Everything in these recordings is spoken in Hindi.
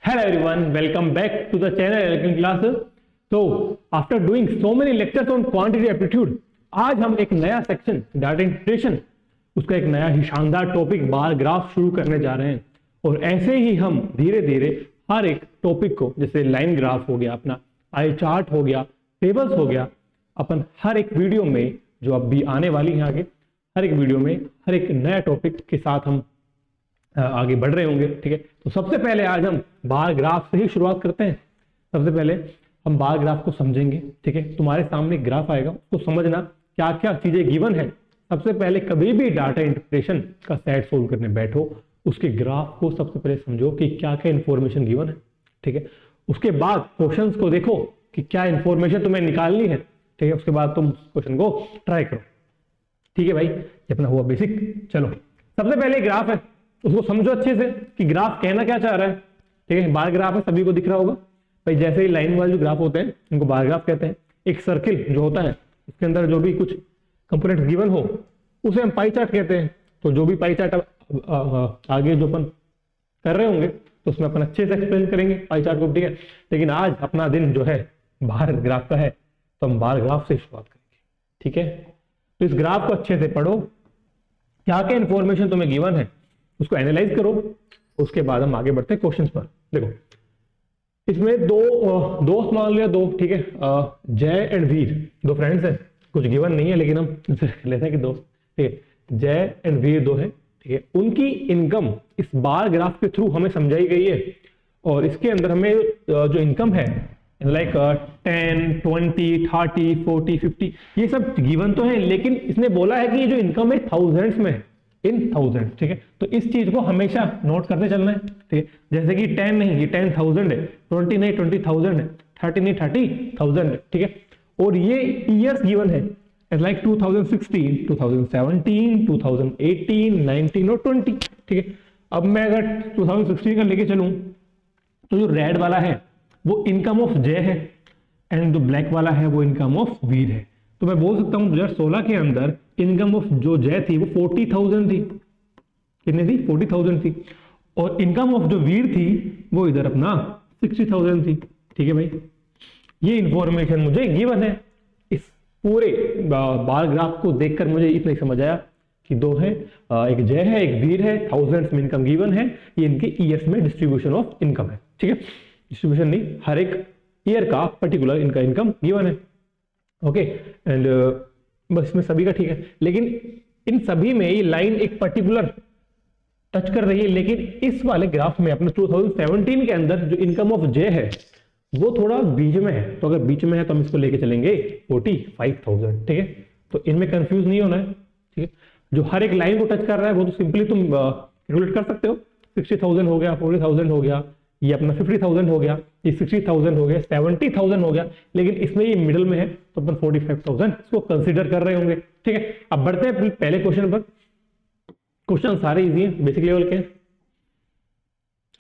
Hello everyone, welcome back to the channel Guidance Classes. So, after doing so many lectures on quantitative aptitude, आज हम एक नया सेक्शन डाटा इंटरप्रिटेशन, उसका एक नया ही शानदार टॉपिक बार ग्राफ शुरू करने जा रहे हैं। और ऐसे ही हम धीरे धीरे हर एक टॉपिक को, जैसे लाइन ग्राफ हो गया, अपना आई चार्ट हो गया, टेबल्स हो गया, अपन हर एक वीडियो में जो अब भी आने वाली है आगे, हर एक वीडियो में हर एक नया टॉपिक के साथ हम आगे बढ़ रहे होंगे। ठीक है, तो सबसे पहले आज हम बार ग्राफ से ही शुरुआत करते हैं। सबसे पहले हम बार ग्राफ को समझेंगे। ठीक है, तुम्हारे सामने ग्राफ आएगा, उसको समझना क्या क्या चीजें गिवन है। सबसे पहले कभी भी डाटा इंटरप्रिटेशन का सेट सोल्व करने बैठो, उसके ग्राफ को सबसे पहले समझो कि क्या क्या इंफॉर्मेशन गिवन है। ठीक है, उसके बाद क्वेश्चंस को देखो कि क्या इंफॉर्मेशन तुम्हें निकालनी है। ठीक है, उसके बाद तुम क्वेश्चन को ट्राई करो। ठीक है भाई, ये अपना हुआ बेसिक। चलो, सबसे पहले ग्राफ है, उसको समझो अच्छे से कि ग्राफ कहना क्या चाह रहा है। ठीक है, बार ग्राफ है, सभी को दिख रहा होगा भाई। जैसे ही लाइन वाले जो ग्राफ होते हैं उनको बार ग्राफ कहते हैं। एक सर्किल जो होता है, उसके अंदर जो भी कुछ कंपोनेंट गिवन हो उसे हम पाई चार्ट कहते हैं। तो जो भी पाई चार्ट आगे जो अपन कर रहे होंगे तो उसमें अपन अच्छे से एक्सप्लेन करेंगे पाई चार्ट को। ठीक है, लेकिन आज अपना दिन जो है बार ग्राफ का है, तो हम बार ग्राफ से शुरुआत करेंगे। ठीक है, तो इस ग्राफ को अच्छे से पढ़ो, क्या क्या इंफॉर्मेशन तुम्हें गिवन है उसको एनालाइज करो, उसके बाद हम आगे बढ़ते हैं क्वेश्चंस पर। देखो, इसमें दो दोस्त मान लिया, दो। ठीक है, जय एंड वीर, दो फ्रेंड्स हैं, कुछ गिवन नहीं है लेकिन हम लेते हैं कि दोस्त। ठीक है, जय एंड वीर दो है। ठीक है, उनकी इनकम इस बार ग्राफ के थ्रू हमें समझाई गई है। और इसके अंदर हमें जो इनकम है लाइक 10, 20, 30, 40, 50 ये सब गिवन तो है, लेकिन इसने बोला है कि ये जो इनकम है थाउजेंड्स में है, इन थाउजेंड। ठीक है, तो इस चीज को हमेशा नोट करते चलना है। ठीक है, जैसे कि 10 नहीं, ये 10,000 है, 20 नहीं 20,000 है, 30 नहीं 30,000 है। ठीक है, और ये ईयर्स गिवन है लाइक 2016, 2017, 2018, 19 और 20। ठीक है, अब मैं अगर 2016 का लेके चलूं तो जो रेड वाला है वो इनकम ऑफ जय है, एंड जो ब्लैक वाला है वो इनकम ऑफ वीर है। तो मैं बोल सकता हूं 2016 के अंदर इनकम ऑफ जो जय थी वो 40,000 थी। कितनी थी? 40,000 थी। और इनकम ऑफ जो वीर थी वो इधर अपना 60,000 थी। ठीक है भाई, ये इंफॉर्मेशन मुझे गिवन है। इस पूरे बार ग्राफ को देखकर मुझे इतना ही समझ आया कि दो है, एक जय है एक वीर है, थाउजेंड्स में इनकम गिवन है। ये इनके ईयर्स में डिस्ट्रीब्यूशन ऑफ इनकम है। ठीक है, डिस्ट्रीब्यूशन नहीं, हर एक ईयर का पर्टिकुलर इनका इनकम गिवन है। ओके, एंड बस इसमें सभी का ठीक है, लेकिन इन सभी में ये लाइन एक पर्टिकुलर टच कर रही है। लेकिन इस वाले ग्राफ में अपने 2017 के अंदर जो इनकम ऑफ जे है वो थोड़ा बीच में है। तो अगर बीच में है तो हम इसको लेके चलेंगे 45,000। ठीक है, तो इनमें कंफ्यूज नहीं होना है। ठीक है, जो हर एक लाइन को टच कर रहा है वो तो सिंपली तुम कैलकुलेट कर सकते हो। 60,000 हो गया, 40,000 हो गया, ये अपना 50,000 हो गया, ये 60,000 हो गया, 70,000 हो गया, लेकिन इसमें ये मिडिल में है तो अपन 45,000 इसको कंसीडर कर रहे होंगे। ठीक है, अब बढ़ते हैं पहले क्वेश्चन पर। क्वेश्चन सारे इजी हैं, बेसिक लेवल के।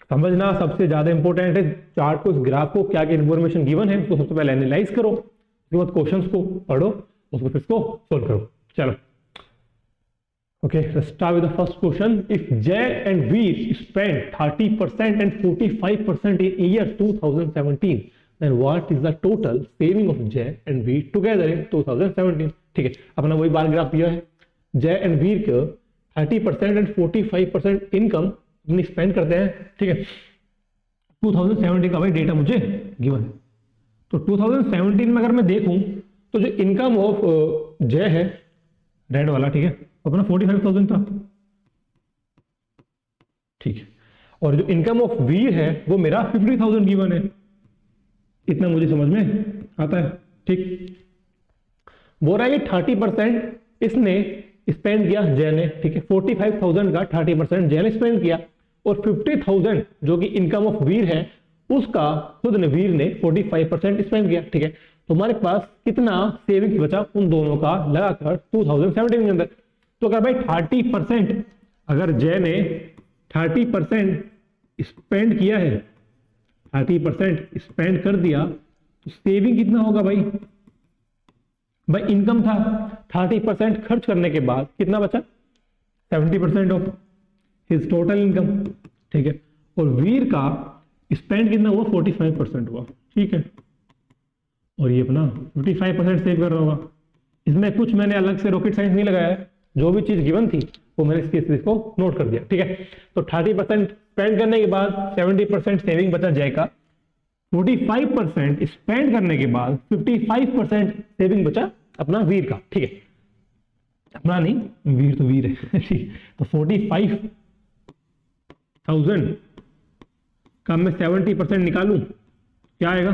समझना सबसे ज्यादा इंपॉर्टेंट है चार्ट को, इस ग्राफ को, क्या क्या इंफॉर्मेशन गिवन है उसको सबसे पहले एनालाइज करो, उसके बाद क्वेश्चंस को पढ़ो, उसको फिर इसको सोल्व करो। चलो, okay, let's start with the first question. If Jay and Veer spent 30% and 45% in year 2017, then what is the total saving of Jay and Veer together in 2017? ठीक है, अपना वही बार ग्राफ दिया है। Jay and Veer को 30% and 45% इनकम अपनी स्पेंड करते हैं। ठीक है, 2017 का भाई डेटा मुझे गिवन है। तो 2017 में अगर मैं देखूं तो जो इनकम ऑफ जय है रेड वाला, ठीक है, अपना 45,000 था। ठीक है, और जो इनकम ऑफ वीर है वो मेरा 50,000 गिवन है। इतना मुझे समझ में आता है। ठीक, बोल रहा है 30% इसने स्पेंड किया जय ने। ठीक है, 45,000 का 30% जय ने स्पेंड किया, और 50,000 जो कि इनकम ऑफ वीर है उसका खुद ने वीर ने 45% स्पेंड किया। ठीक है, तो हमारे पास कितना सेविंग्स बचा उन दोनों का लगाकर 2017 के अंदर। तो अगर भाई 30% अगर जय ने 30% स्पेंड किया है, 30% स्पेंड कर दिया, तो सेविंग कितना होगा भाई? भाई इनकम था 30% खर्च करने के बाद कितना बचा? 70% ऑफ हिज टोटल इनकम। ठीक है, और वीर का स्पेंड कितना हुआ 45% हुआ, ठीक है, और ये अपना 55% सेव कर रहा होगा। इसमें कुछ मैंने अलग से रॉकेट साइंस नहीं लगाया है, जो भी चीज गिवन थी वो मैंने इसको नोट कर दिया, ठीक है। तो 30% स्पेंड करने के बाद 70% सेविंग बचा जय का, 45% स्पेंड करने के बाद 55% सेविंग बचा अपना वीर का, ठीक है, अपना नहीं, वीर तो वीर है ठीक। तो 45,000 का मैं 70% निकालूं, क्या आएगा,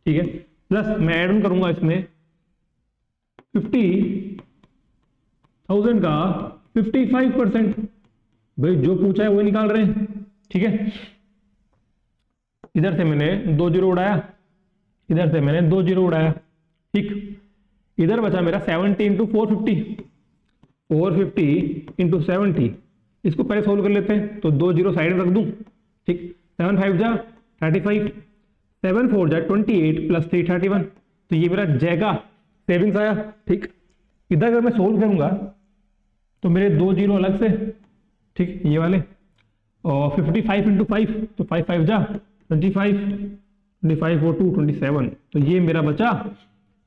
ठीक है, प्लस मैं ऐड ऑन करूंगा इसमें 50,000 का 55%, भाई जो पूछा है वो निकाल रहे हैं, ठीक है। इधर से मैंने 2 जीरो उड़ाया, इधर से मैंने 2 जीरो उड़ाया, ठीक। इधर बचा मेरा 70 इंटू 450, 450 इंटू 70, इसको पहले सोल्व कर लेते हैं। तो 2 जीरो साइड में रख दूं, ठीक, 7 5 जा 35, 7 4 जा 28 प्लस 3 31, तो ये मेरा जय का सेविंग्स आया, ठीक। इधर अगर मैं सोल्व करूंगा तो मेरे 2 जीरो अलग से, ठीक, ये वाले, और 55 इंटू 5, तो 5 5 जा 25, 25 और 2 27, तो ये मेरा बचा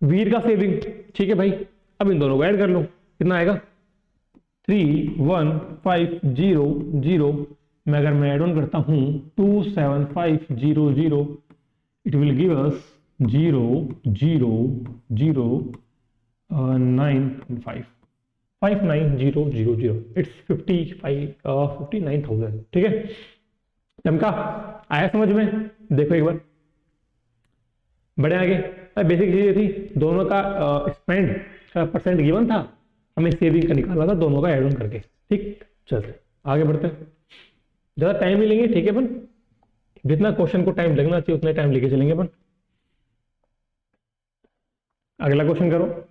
वीर का सेविंग, ठीक है भाई। अब इन दोनों को ऐड कर लो, कितना आएगा 31500, मैं अगर मैं ऐड ऑन करता हूं 27500, it will give us 00095 59000, it's 59,000, ठीक है। चमका आया समझ में, देखो एक बार, बड़े आगे बेसिक चीजें थी, दोनों का स्पेंड का परसेंट गिवन था, हमें सेविंग का निकालना था, दोनों का ऐड ऑन करके, ठीक। चलते आगे बढ़ते हैं, ज्यादा टाइम नहीं लेंगे, ठीक है, अपन जितना क्वेश्चन को टाइम लगना चाहिए उतना टाइम लेके चलेंगे अपन। अगला क्वेश्चन करो।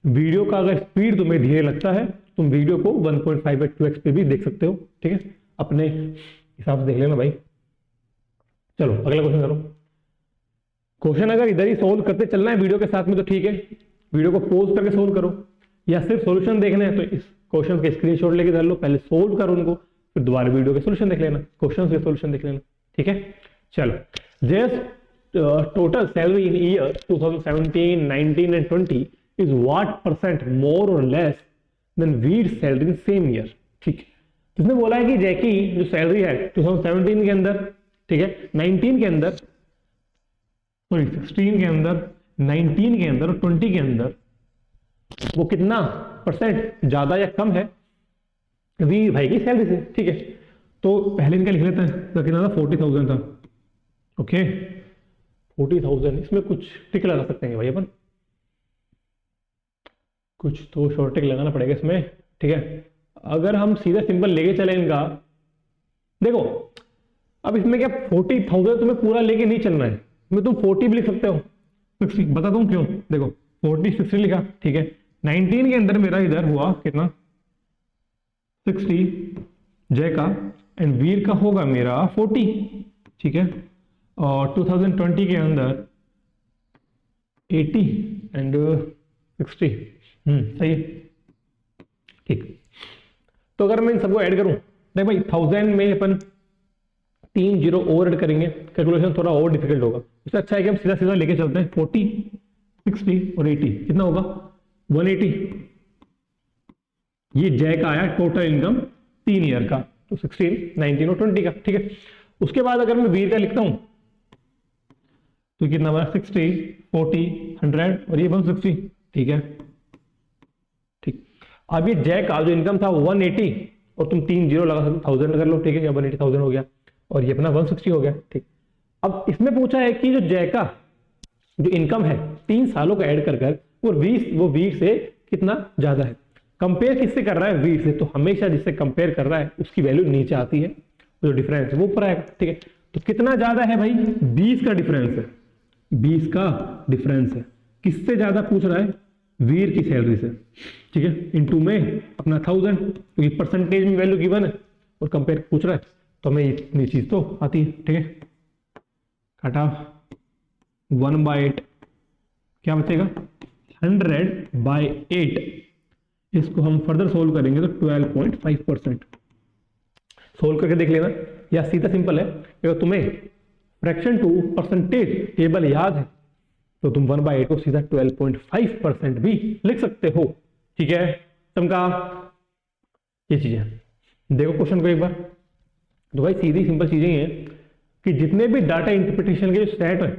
वीडियो का अगर स्पीड तुम्हें धीरे लगता है, तुम वीडियो को 1.5 या 2x पे भी देख सकते हो, ठीक है, अपने हिसाब से देख लेना भाई। चलो अगला क्वेश्चन करो। क्वेश्चन अगर इधर ही सोल्व करते चलना है वीडियो के साथ में तो ठीक है, वीडियो को पॉज करके सोल्व करो, या सिर्फ सॉल्यूशन देखना है तो इस क्वेश्चन के स्क्रीनशॉट लेके धर लो, पहले सोल्व करो उनको, फिर दोबारा वीडियो के सॉल्यूशन देख लेना, क्वेश्चन के सॉल्यूशन देख लेना, ठीक है। चलो, just total salary in year 2017, 19 and 20 is what percent more or less than Veer's salary in same year, ठीक है। तो इसने बोला है कि जय की जो सैलरी है 2017 के अंदर, ठीक है, 19 के अंदर, सॉरी 16 के अंदर, 19 के अंदर और 20 के अंदर वो कितना परसेंट ज्यादा या कम है वीर भाई की सैलरी से, ठीक है। तो पहले इनका लिख लेते हैं, तो कितना था 40,000 था, ओके 40,000, इसमें कुछ टिक लगा सकते हैं भाई अपन, कुछ तो शॉर्ट टिक लगाना पड़ेगा इसमें, ठीक है। अगर हम सीधा सिंपल लेके चले इनका, देखो अब इसमें क्या 40,000 तुम्हें पूरा लेके नहीं चलना है, मैं तुम 40 भी लिख सकते हो, 60 बताता हूँ क्यों, देखो 40 60 लिखा, ठीक है। 19 के अंदर मेरा इधर हुआ कितना 60 जय का, एंड वीर का होगा मेरा 40, ठीक है। और 2020 के अंदर 80 एंड 60, सही है, ठीक। तो अगर मैं इन सबको ऐड करूं, देख भाई 1000 में अपन 3 जीरो और ऐड करेंगे, कैलकुलेशन थोड़ा और डिफिकल्ट होगा, उससे अच्छा है कि हम सीधा सीधा लेके चलते हैं 40 60 और 80, कितना होगा 180, ये जय का आया टोटल इनकम 3 ईयर का, तो 16 19 और 20 का, ठीक है। उसके बाद अगर मैं वीर का लिखता हूं तो कितना बना 60 40 100 और ये 160, ठीक है, ठीक। अब ये जय का जो इनकम था 180 और तुम 3 जीरो लगा सकते 1000 कर लो, ठीक है, 180,000 हो गया और ये अपना 160 हो गया, ठीक। अब इसमें पूछा है कि जो जय का जो इनकम है 3 सालों का ऐड कर वो वीर से कितना ज्यादा है, कंपेयर किससे कर रहा है वीर से, तो हमेशा जिससे कंपेयर कर रहा है उसकी वैल्यू नीचे आती है, जो डिफरेंस है वो ऊपर आएगा, ठीक है। तो कितना ज्यादा है भाई 20 का डिफरेंस है, 20 का डिफरेंस है, किससे ज्यादा पूछ रहा है वीर की सैलरी से, ठीक है, इनटू में अपना 1000, क्योंकि परसेंटेज में वैल्यू गिवन है और कंपेयर पूछ रहा है तो हमें इतनी चीज तो आती है, ठीक है। काटा 1/8 क्या बचेगा 100/8, इसको हम फर्दर सोल्व करेंगे तो 12.5%, सोल्व करके देख लेना या सीधा सिंपल है, अगर तुम्हें फ्रैक्शन टू परसेंटेज टेबल याद है तो तुम 1/8 को सीधा 12.5% भी लिख सकते हो। ठीक है, तुमका ये चीजें देखो क्वेश्चन को एक बार। तो भाई सीधी सिंपल चीजें ही है कि जितने भी डाटा इंटरप्रिटेशन के जो सेट है,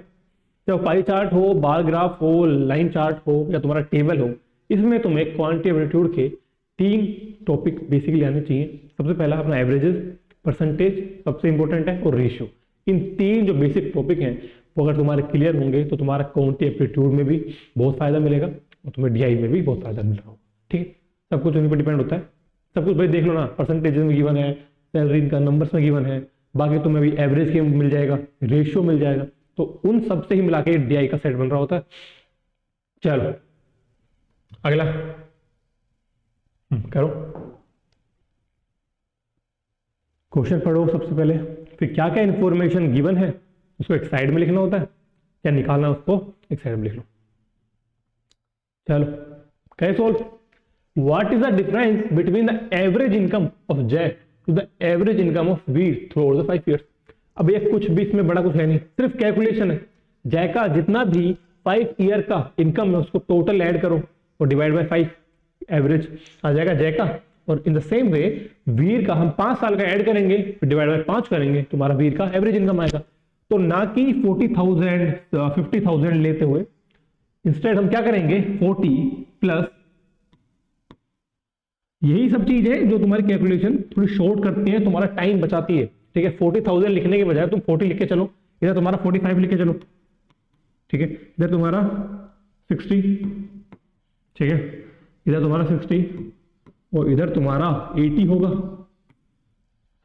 चाहे पाई चार्ट हो, बार ग्राफ हो, लाइन चार्ट हो या तुम्हारा टेबल हो, इसमें तुम्हें क्वांटिटी एप्टीट्यूड के 3 टॉपिक बेसिकली आने चाहिए। सबसे पहला अपना एवरेजेस, परसेंटेज सबसे इंपॉर्टेंट है, और रेशियो। इन 3 जो बेसिक टॉपिक हैं वो अगर तुम्हारे क्लियर होंगे तो तुम्हारा क्वांटिटी एप्टीट्यूड में भी बहुत फायदा मिलेगा और तुम्हें डीआई में भी बहुत फायदा मिल रहा होगा। ठीक है, सब कुछ उन्हीं पर डिपेंड होता है। सब कुछ भाई देख लो ना, परसेंटेज में गिवन है, सैलरी का नंबर्स में गिवन है, बाकी तुम्हें भी एवरेज के मिल जाएगा, रेशियो मिल जाएगा, तो उन सब से ही मिला के डीआई का सेट बन रहा होता है। चलो अगला करो, क्वेश्चन पढ़ो सबसे पहले, फिर क्या क्या इंफॉर्मेशन गिवन है उसको एक साइड में लिखना होता है, क्या निकालना है उसको एक साइड में लिख लो। चलो कैसे solve. What is the difference between the average income of Jay to the average income of Veer throughout the 5 years। अब ये कुछ भी इसमें बड़ा कुछ है नहीं, सिर्फ कैलकुलेशन है। जय का जितना भी 5 ईयर का इनकम है उसको टोटल ऐड करो और डिवाइड बाय 5, एवरेज आ जाएगा जय का। और इन द सेम वे वीर का हम 5 साल का ऐड करेंगे, फिर डिवाइड बाय 5 करेंगे, तुम्हारा वीर का एवरेज इनकम आएगा। तो ना कि 40,000 50,000 लेते हुए इंस्टेड हम क्या करेंगे 40 प्लस, यही सब चीज है जो तुम्हारी कैलकुलेशन थोड़ी शॉर्ट करती है, तुम्हारा टाइम बचाती है। ठीक है, 40,000 लिखने के बजाय तुम 40 लिख के चलो, इधर तुम्हारा 45 लिख के चलो। ठीक है, इधर तुम्हारा 60, ठीक है, इधर तुम्हारा 60 और इधर तुम्हारा 80 होगा,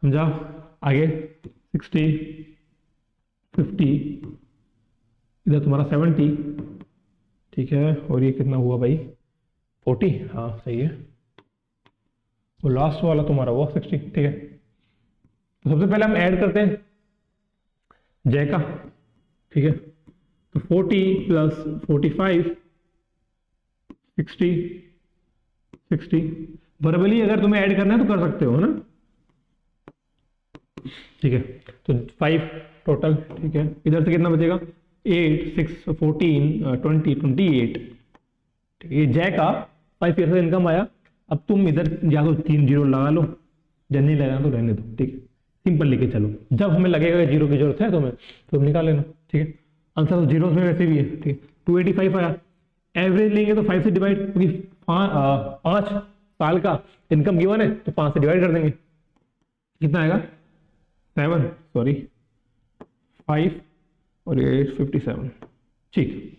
समझा। आगे 60 50, इधर तुम्हारा 70, ठीक है, और ये कितना हुआ भाई 40, हाँ सही है, और लास्ट वाला तुम्हारा हुआ 60। ठीक है, तो सबसे पहले हम ऐड करते हैं जय का। ठीक है, तो 40 प्लस 45 60 वर्बली अगर तुम्हें ऐड करना है तो कर सकते हो ना। ठीक है, तो 5 टोटल। ठीक है, इधर से कितना बचेगा 8 6 14 20 28। ठीक है, ये जय का 5 ईयर से इनकम आया। अब तुम इधर या तो 3 जीरो लगा लो, जब नहीं लगाना तो रहने दो। ठीक है, सिंपल लेके चलो, जब हमें लगेगा जीरो की जरूरत है तो तुम निकाल लेना। ठीक है, आंसर तो जीरो में वैसे भी है। ठीक है, 285 आया। एवरेज लेंगे तो 5 से डिवाइड, क्योंकि 5 साल का इनकम गिवन है तो 5 से डिवाइड कर देंगे, कितना आएगा 7 सॉरी 5 और ये 57। ठीक,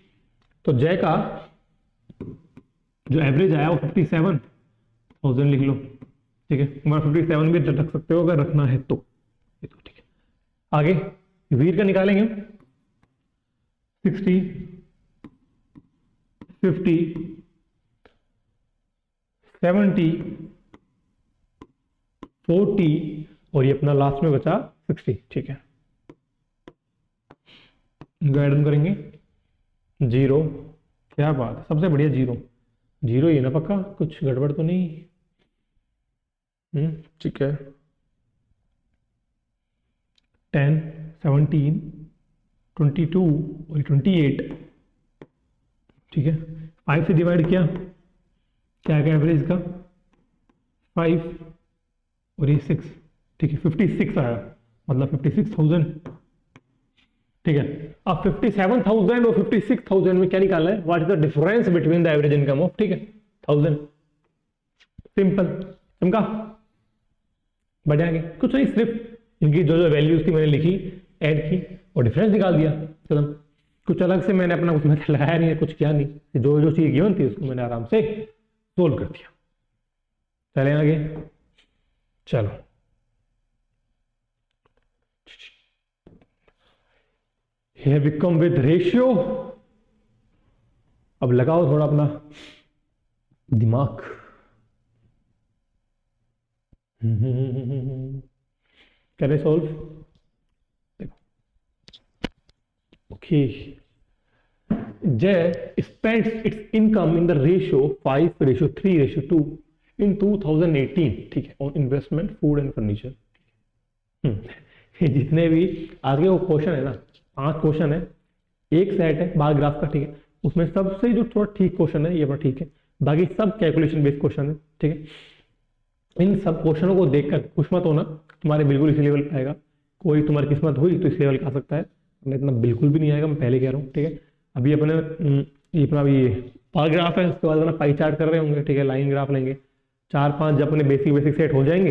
तो जय का जो एवरेज आया वो 57,000 लिख लो। ठीक है, तुम्हारा 57 भी रख सकते हो अगर रखना है तो। ठीक है, आगे वीर का निकालेंगे 60 50 70 40 और ये अपना लास्ट में बचा 60। ठीक है, गाइडन करेंगे 0, क्या बात है, सबसे बढ़िया 0 ही ना, पक्का कुछ गड़बड़ तो नहीं। ठीक है, 10 17 22 और 28। ठीक है, 5 से डिवाइड किया, क्या क्या एवरेज का 5 और ये 6। ठीक है, 56 आया, मतलब 56,000। ठीक है, अब 57,000 और 56,000 में क्या निकालना है, what is the difference between the average income of, ठीक है, 1000। सिंपल, समझा, बढ़िया आगे कुछ नहीं, सिर्फ इनकी जो जो वैल्यूज थी मैंने लिखी, ऐड की और डिफरेंस निकाल दिया। चलो, कुछ अलग से मैंने अपना कुछ मेथड लगाया नहीं है, कुछ किया नहीं, जो जो चीज गिवन थी उसको मैंने आराम से सोल्व कर दिया। चले आगे, चलो here we come with ratio। अब लगाओ थोड़ा अपना दिमाग। कैसे सॉल्व, ओके। जय spends its income in the ratio 5:3:2 in 2018, ठीक है, on investment, food and furniture। जितने भी आज के वो क्वेश्चन है ना, 5 क्वेश्चन है, एक सेट है बार ग्राफ का, ठीक है, उसमें सबसे जो थोड़ा ठीक क्वेश्चन है ये अपना ठीक है, बाकी सब कैलकुलेशन बेस्ड क्वेश्चन है, ठीक है। इन सब क्वेश्चनों को देखकर खुश मत होना, तुम्हारे बिल्कुल इसी लेवल पे आएगा, कोई तुम्हारी किस्मत हुई तो इस लेवल का आ सकता है, मैं इतना बिल्कुल भी नहीं आएगा, मैं पहले कह रहा हूँ, ठीक है। अभी अपने ये अपना ये बार ग्राफ है, उसके बाद अपना पाई चार्ट कर रहे होंगे, ठीक है, लाइन ग्राफ लेंगे, 4-5 जब अपने बेसिक सेट हो जाएंगे,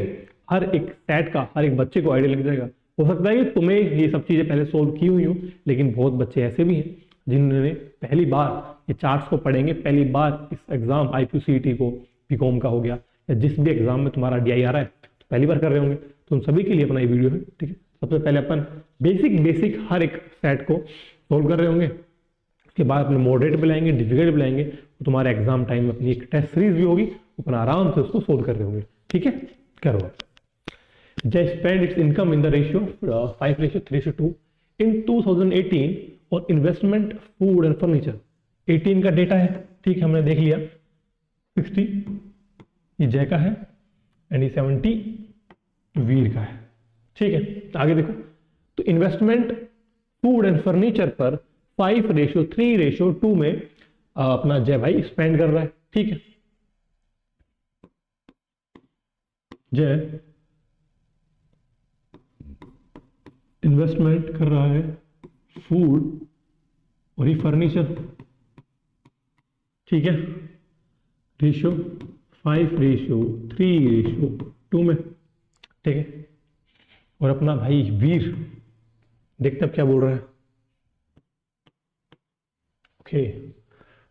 हर एक सेट का हर एक बच्चे को आइडिया लग जाएगा। हो सकता है कि तुम्हें ये सब चीजें पहले सोल्व की हुई हो, लेकिन बहुत बच्चे ऐसे भी हैं जिन्होंने पहली बार ये चार्ट्स को पढ़ेंगे, पहली बार इस एग्जाम IPU CET को, बीकॉम का हो गया या जिस भी एग्जाम में तुम्हारा DI आ रहा है तो पहली बार कर रहे होंगे, तो उन सभी के लिए अपना ये वीडियो है, ठीक है। सबसे पहले अपन बेसिक हर एक सेट को सोल्व कर रहे होंगे, उसके बाद अपने मॉडरेट भी लाएंगे, डिफिकल्ट भी लाएंगे, तो तुम्हारे एग्जाम टाइम में अपनी एक टेस्ट सीरीज भी होगी, अपन आराम से उसको सोल्व कर रहे होंगे, ठीक है। करो। Jai spent its income in the ratio 5:3:2 in 2018 on investment, food and furniture। 18 का डेटा है, ठीक है, हमने देख लिया। 60 ये जय का है एंड ये 70 वीर का है, ठीक है। आगे देखो, तो इन्वेस्टमेंट फूड एंड फर्नीचर पर 5:3:2 में अपना जय भाई स्पेंड कर रहा है, ठीक है। जय इन्वेस्टमेंट कर रहा है फूड और ये फर्नीचर, ठीक है, रेशियो 5:3:2 में, ठीक है। और अपना भाई वीर देखते अब क्या बोल रहा है। Okay,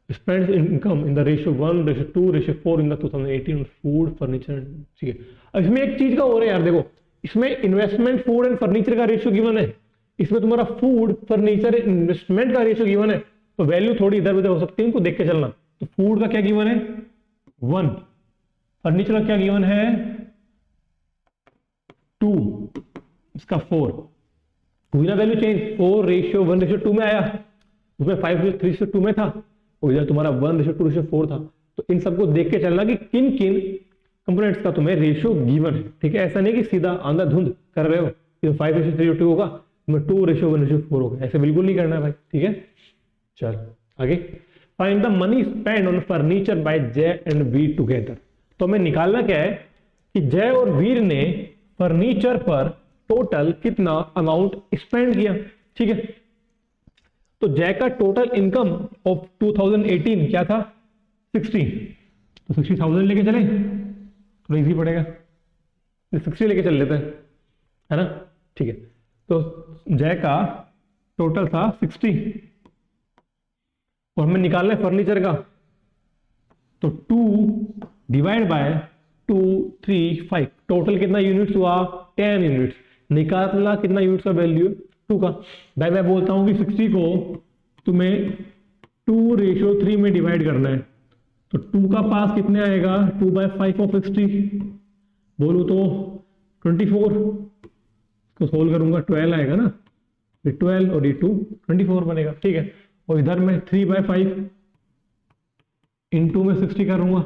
spends income in the ratio 1:2:4 in the 2018 food furniture, ठीक है। अब इसमें एक चीज का हो रहा है यार, देखो इसमें इन्वेस्टमेंट फूड एंड फर्नीचर का रेशियो गिवन है, इसमें तुम्हारा फूड फर्नीचर इन्वेस्टमेंट का रेशियो गिवन है, तो वैल्यू थोड़ी इधर उधर हो सकती है, उनको देख के चलना। तो फूड का क्या गिवन है 1, फर्नीचर का क्या गिवन है 2, इसका 4, हुई ना वैल्यू चेंज, 4:1:2 में आया, उसमें 5:3:2 में था, और इधर तुम्हारा 1:2:4 था। तो इन सबको देख के चलना कि किन किन कंपोनेंट्स का तुम्हें रेशियो गिवन है, ठीक है। ऐसा नहीं कि सीधा अंधाधुंध कर रहे हो, 5:3:2 होगा, तुम्हें 2:1:4 होगा, ऐसे बिल्कुल नहीं करना है भाई, ठीक है। चल आगे, find the money spend on furniture bye जय एंड वीर टुगेदर। तो हमें निकालना क्या है कि जय और वीर ने फर्नीचर पर टोटल कितना अमाउंट स्पेंड किया, ठीक है। तो जय का टोटल इनकम ऑफ 2018 क्या था 60, तो 60,000 लेके चले, थोड़ा इजी पड़ेगा, 60 लेके चल लेते हैं, है ना, ठीक है। तो जय का टोटल था 60 और हमें निकालना है फर्नीचर का, तो 2 डिवाइड बाय 2, 3, 5, टोटल कितना यूनिट्स हुआ 10 यूनिट्स, निकालना कितना यूनिट्स का वैल्यू 2 का। भाई मैं बोलता हूं कि 60 को तुम्हें 2:3 में डिवाइड करना है, तो 2 का पास कितने आएगा 2/5 ऑफ 60, बोलूं तो 24, इसको सोल्व करूंगा 12 आएगा ना, ये 12 और ये 2 24 बनेगा, ठीक है। और इधर मैं 3/5 इंटू में 60 करूंगा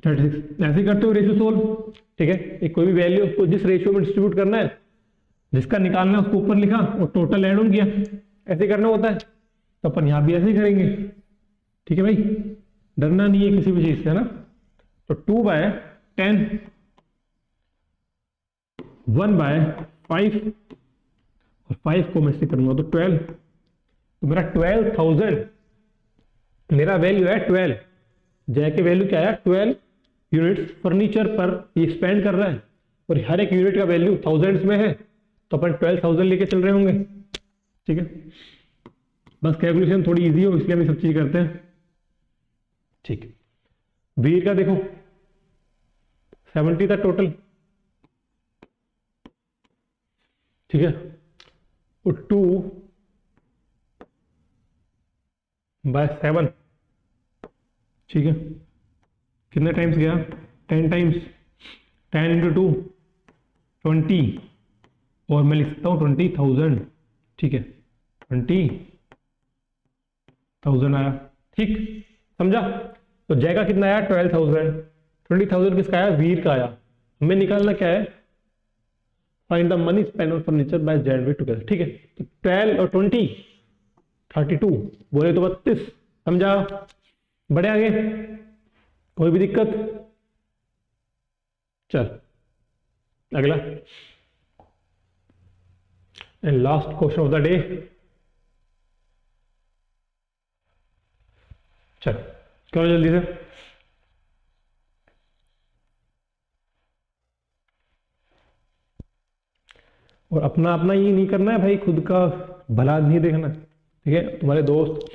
36, ऐसे करते हो रेशियो सोल्व, ठीक है। एक कोई भी वैल्यू उसको जिस रेशियो में डिस्ट्रीब्यूट करना है, जिसका निकालना है उसको ऊपर लिखा और टोटल ऐड ऑन किया, ऐसे करना होता है। तो अपन यहां भी ऐसे ही करेंगे, ठीक है भाई, डरना नहीं है किसी भी चीज से, है ना। तो 2/10 1/5 और 5 को मैं से करूंगा तो 12, तो मेरा 12,000 मेरा वैल्यू है 12, जय के वैल्यू क्या है 12 यूनिट्स फर्नीचर पर ये स्पेंड कर रहा है, और हर एक यूनिट का वैल्यू थाउजेंड्स में है, तो अपन 12,000 लेके चल रहे होंगे, ठीक है। बस कैलकुलेशन थोड़ी इजी हो इसलिए हम सब चीज करते हैं, ठीक है। वीर का देखो 70 था टोटल, ठीक है, और 2/7, ठीक है, कितने टाइम्स गया 10 टाइम्स, 10 × 2 20, और मैं लिख सकता हूँ 20,000, ठीक है, 20,000 आया, ठीक, समझा। तो जय का कितना आया 12,000, 20,000 किसका आया वीर का आया। हमें निकालना क्या है find the money spend on furniture bye January together. ठीक है, तो 12 और 20 32 बोले तो 32। समझा? बढ़े आगे, कोई भी दिक्कत? चल अगला and last question of the day. चल करो जल्दी से। और अपना अपना ये नहीं करना है भाई, खुद का भला नहीं देखना। ठीक है, तुम्हारे दोस्त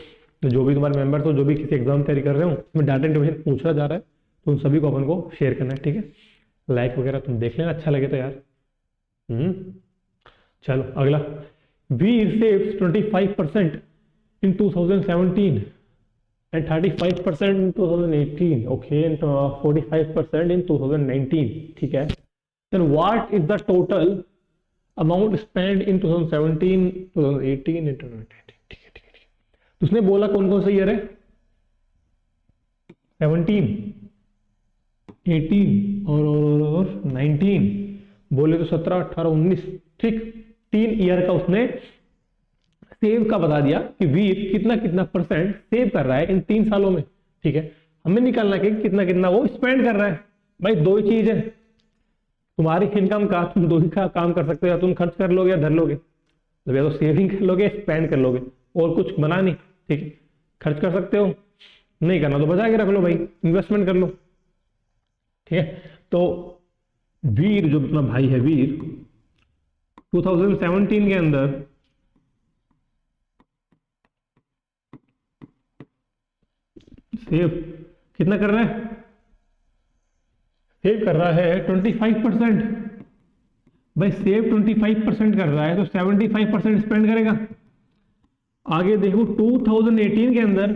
जो भी तुम्हारे मेंबर्स हो, जो भी किसी एग्जाम तैयारी कर रहे हो, उसमें डाटा इंफॉर्मेशन पूछा जा रहा है, तो उन सभी को अपन को शेयर करना है। ठीक है, लाइक वगैरह तुम देख लेना, अच्छा लगे तो यार। चलो अगला, वीर saves 25% in 2017 and 35% in 2018, okay, and 45% in 2019. ठीक है, then what is the total amount spent in 2017, 2018 and 2019? ठीक है ठीक है ठीक है। उसने बोला कौन कौन सा ईयर है? 17, 18 और 19। बोले तो 17, 18, 19। ठीक, 3 ईयर का उसने सेव का बता दिया कि वीर कितना कितना परसेंट सेव कर रहा है इन 3 सालों में। ठीक है, हमें निकालना है कि कितना कितना वो स्पेंड कर रहा है। भाई दो ही चीज है तुम्हारी इनकम का, तुम दो ही का काम कर सकते हो, या तुम खर्च कर लोगे या धर लोगे। या तो सेविंग कर लोगे, स्पेंड कर लोगे, और कुछ बना नहीं। ठीक है, खर्च कर सकते हो, नहीं करना तो बचा के रख लो भाई, इन्वेस्टमेंट कर लो। ठीक है, तो वीर जो अपना भाई है, वीर 2017 के अंदर सेव कितना कर रहा है? सेव कर रहा है 25%। भाई सेव 25% कर रहा है तो 75% स्पेंड करेगा। आगे देखो 2018 के अंदर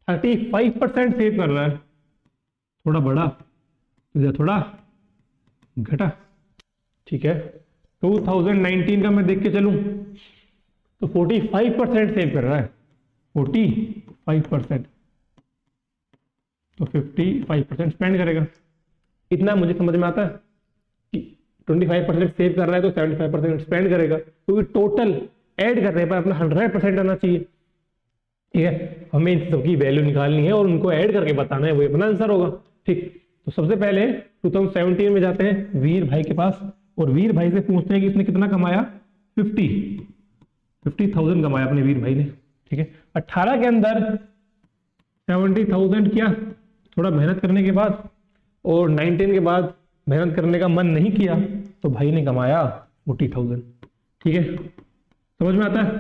35% सेव कर रहा है, थोड़ा बढ़ा या थोड़ा घटा। ठीक है, 2019 का मैं देख के चलूं तो 45% सेव कर रहा है, 45%, तो 55% स्पेंड करेगा। इतना मुझे समझ में आता है कि 25% सेव कर रहा है तो 75% स्पेंड करेगा, क्योंकि टोटल ऐड करने पर अपना 100% आना चाहिए। ठीक है, हमें इन सबकी वैल्यू निकालनी है और उनको ऐड करके बताना है, वही अपना आंसर होगा। ठीक, तो सबसे पहले 2017 में जाते हैं वीर भाई के पास, और वीर भाई से पूछते हैं कि इसने कितना कमाया? 50,000 कमाया अपने वीर भाई ने। ठीक है, 18 के अंदर 70,000 किया थोड़ा मेहनत करने के बाद, और 19 के बाद मेहनत करने का मन नहीं किया तो भाई ने कमाया 40,000। ठीक है, समझ में आता है?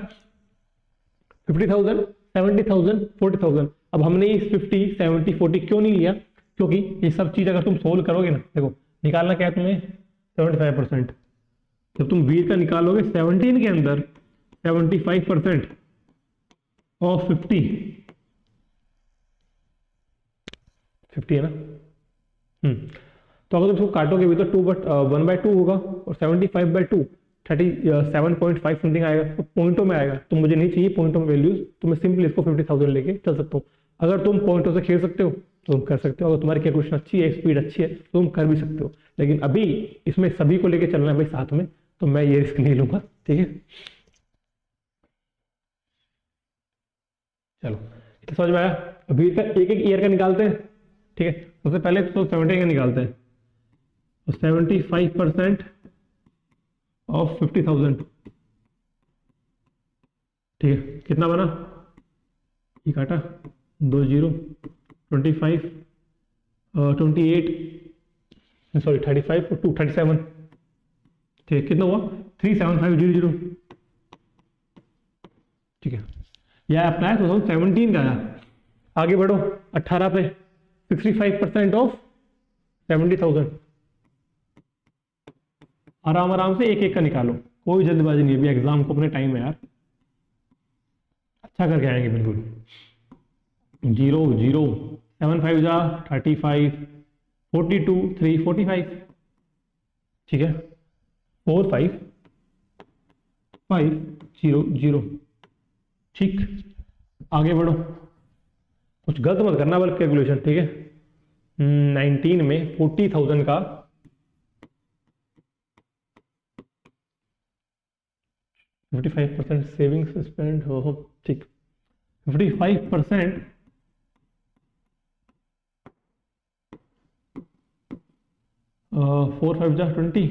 50,000, 70,000, 40,000। अब हमने इस 50, 70, 40 क्यों नहीं लिया? क्योंकि ये सब चीज अगर तुम सोल्व करोगे ना, देखो निकालना क्या है तुम्हें? 75%। जब तुम वीर का निकालोगे 17 के अंदर 75% ऑफ 50 है ना। तो अगर तुम इसको काटोगे भी तो 1/2 होगा, और 75/2 37.5 समथिंग आएगा, तो पॉइंटों में आएगा। तो मुझे नहीं चाहिए पॉइंटों में वैल्यूज, तो मैं सिंपली इसको 50,000 लेके चल सकता हूँ। अगर तुम पॉइंटों से खेल सकते हो तो तुम कर सकते हो, अगर तुम्हारी कैलकुलेशन अच्छी है, स्पीड अच्छी है तो तुम कर भी सकते हो। लेकिन अभी इसमें सभी को लेके चलना है भाई साथ में, तो मैं ये रिस्क नहीं लूंगा। ठीक है, चलो तो समझ में आया। अभी का एक एक ईयर का निकालते हैं। ठीक है, सबसे पहले तो 70 का निकालते हैं, तो 75% ऑफ 50,000। ठीक है, कितना बना? ये काटा 2 0, 25, 28, सॉरी 35 और 2 37। ठीक है, कितना हुआ? 37500। ठीक है, यह अपना है 2017 का आया। आगे बढ़ो 18 पे, 65% ऑफ 70,000। आराम आराम से एक एक का निकालो, कोई जल्दबाजी नहीं है, अभी एग्जाम को अपने टाइम है यार, अच्छा करके आएंगे बिल्कुल। 0 0, 7 5 जा 35, 42, 3 45। ठीक है, 4 5 5 0 0। ठीक, आगे बढ़ो, कुछ गलत मत करना बल्कि कैलकुलेशन। ठीक है, 19 में 40,000 का 55% सेविंग्स स्पेंड हो, ठीक। 55% 4 5 जा 20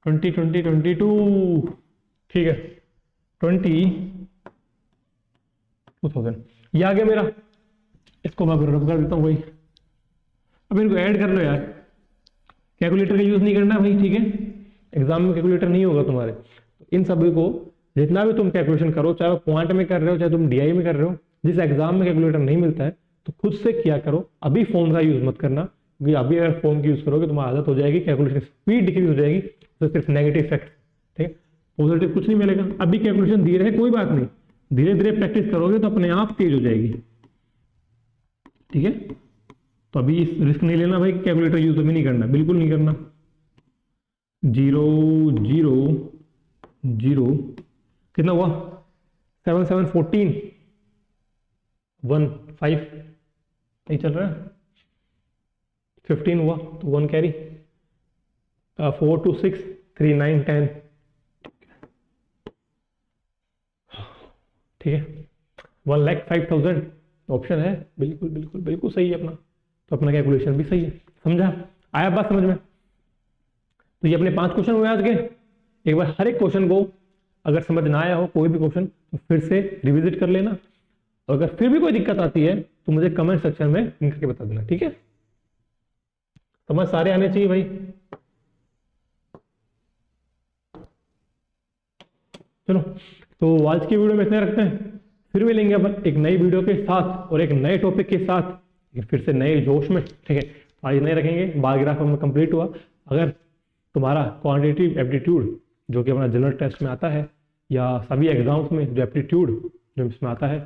20 20 22, ठीक है 22,000 ये आ गया मेरा। इसको मैं रब कर देता हूँ भाई। अब इनको ऐड कर लो यार, कैलकुलेटर का यूज नहीं करना भाई, ठीक है। एग्जाम में कैलकुलेटर नहीं होगा तुम्हारे, तो इन सभी को जितना भी तुम कैलकुलेशन करो, चाहे क्वांट में कर रहे हो चाहे तुम डीआई में कर रहे हो, जिस एग्जाम में कैलकुलेटर नहीं मिलता है तो खुद से किया करो। अभी फोन का यूज मत करना, क्योंकि अभी अगर फोन की यूज करोगे तुम्हारी आदत हो जाएगी, कैलकुलेशन स्पीड डिक्रीज हो जाएगी, तो सिर्फ नेगेटिव इफेक्ट, ठीक है, पॉजिटिव कुछ नहीं मिलेगा। अभी कैलकुलेशन धीरे है कोई बात नहीं, धीरे धीरे प्रैक्टिस करोगे तो अपने आप तेज हो जाएगी, ठीक है। तो अभी रिस्क नहीं लेना भाई, कैलकुलेटर यूज अभी नहीं करना, बिल्कुल नहीं करना। 0 0 0 कितना हुआ, 7 7 14 1 5 नहीं चल रहा है, 15 हुआ तो 1 कैरी, 4 2 6 3 9 10, ठीक है। 1,05,000 ऑप्शन है, बिल्कुल बिल्कुल बिल्कुल सही है अपना, तो अपना कैलकुलेशन भी सही है। समझा, आया बात समझ में? तो ये अपने 5 क्वेश्चन हुए आज के। एक बार हर एक क्वेश्चन को अगर समझ ना आया हो कोई भी क्वेश्चन तो फिर से रिविजिट कर लेना, और अगर फिर भी कोई दिक्कत आती है तो मुझे कमेंट सेक्शन में लिख करके बता देना, ठीक है। समझ सारे आने चाहिए भाई। चलो तो आज की वीडियो में इतना रखते हैं, फिर मिलेंगे अपन एक नई वीडियो के साथ और एक नए टॉपिक के साथ, फिर से नए जोश में, ठीक है। आज नहीं रखेंगे, बार ग्राफ में कंप्लीट हुआ। अगर तुम्हारा क्वांटिटेटिव एप्टीट्यूड जो कि अपना जनरल टेस्ट में आता है, या सभी एग्जाम्स में जो एप्टीट्यूड जो इसमें आता है,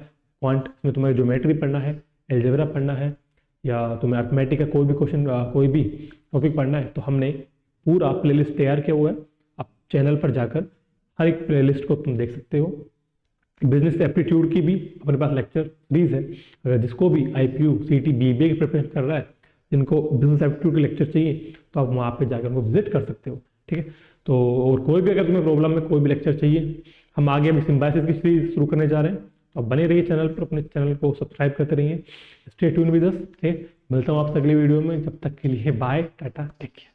क्वांट में तुम्हें ज्योमेट्री पढ़ना है, एल्जेब्रा पढ़ना है, या तुम्हें अर्थमेटिक का कोई भी क्वेश्चन कोई भी टॉपिक पढ़ना है, तो हमने पूरा प्लेलिस्ट तैयार किया हुआ है। आप चैनल पर जाकर हर एक प्लेलिस्ट को तुम देख सकते हो। बिजनेस एप्टीट्यूड की भी अपने पास लेक्चर सीरीज है, अगर जिसको भी IPU CET BBA की प्रिपरेशन कर रहा है, जिनको बिजनेस एप्टीट्यूड के लेक्चर चाहिए तो आप वहाँ पे जाकर उनको विजिट कर सकते हो, ठीक है। तो और कोई भी अगर तुम्हें प्रॉब्लम में कोई भी लेक्चर चाहिए, हम आगे अभी सिम्बायोसिस की सीरीज शुरू करने जा रहे हैं, तो आप बने रहिए चैनल पर, अपने चैनल को सब्सक्राइब करते रहिए। स्टे ट्यून विद अस, ठीक है। मिलता हूँ आपसे अगली वीडियो में, जब तक के लिए बाय टाटा टेक केयर।